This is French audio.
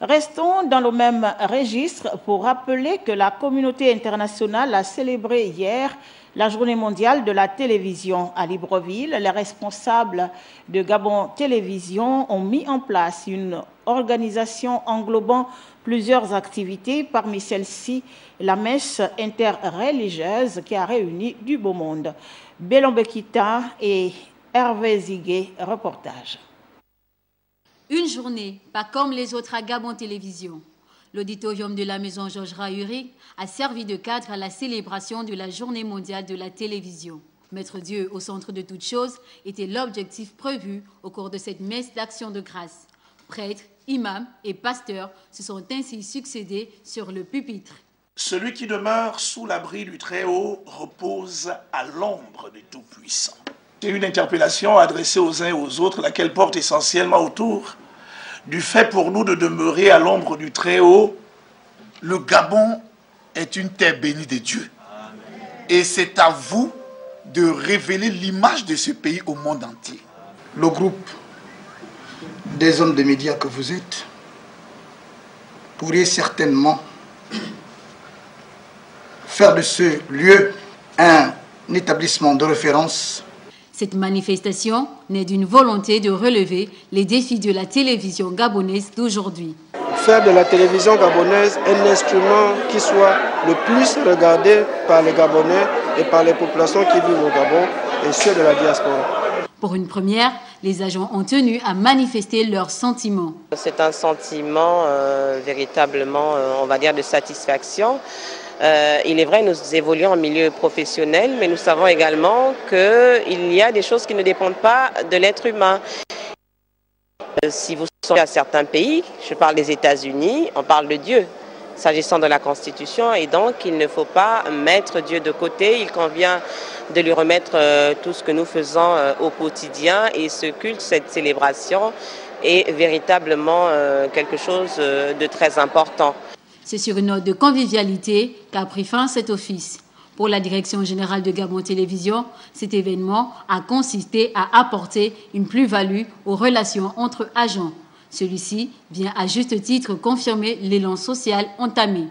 Restons dans le même registre pour rappeler que la communauté internationale a célébré hier la Journée mondiale de la télévision à Libreville. Les responsables de Gabon Télévision ont mis en place une organisation englobant plusieurs activités. Parmi celles-ci, la messe interreligieuse qui a réuni du beau monde. Belombekita et Hervé Zigué, reportage. Une journée, pas comme les autres à Gabon Télévision. L'auditorium de la maison Georges Rahuri a servi de cadre à la célébration de la Journée mondiale de la télévision. Mettre Dieu au centre de toutes choses était l'objectif prévu au cours de cette messe d'action de grâce. Prêtres, imams et pasteurs se sont ainsi succédés sur le pupitre. Celui qui demeure sous l'abri du Très-Haut repose à l'ombre du Tout-Puissant. C'est une interpellation adressée aux uns et aux autres, laquelle porte essentiellement autour du fait pour nous de demeurer à l'ombre du Très-Haut. Le Gabon est une terre bénie de Dieu. Et c'est à vous de révéler l'image de ce pays au monde entier. Le groupe des hommes de médias que vous êtes pourrait certainement faire de ce lieu un établissement de référence. Cette manifestation naît d'une volonté de relever les défis de la télévision gabonaise d'aujourd'hui. Faire de la télévision gabonaise un instrument qui soit le plus regardé par les Gabonais et par les populations qui vivent au Gabon et ceux de la diaspora. Pour une première, les agents ont tenu à manifester leurs sentiments. C'est un sentiment véritablement, on va dire, de satisfaction. Il est vrai, nous évoluons en milieu professionnel, mais nous savons également qu'il y a des choses qui ne dépendent pas de l'être humain. Si vous sortez à certains pays, je parle des États-Unis, on parle de Dieu, s'agissant de la Constitution, et donc il ne faut pas mettre Dieu de côté, il convient de lui remettre tout ce que nous faisons au quotidien, et ce culte, cette célébration est véritablement quelque chose de très important. C'est sur une note de convivialité qu'a pris fin cet office. Pour la Direction générale de Gabon Télévision, cet événement a consisté à apporter une plus-value aux relations entre agents. Celui-ci vient à juste titre confirmer l'élan social entamé.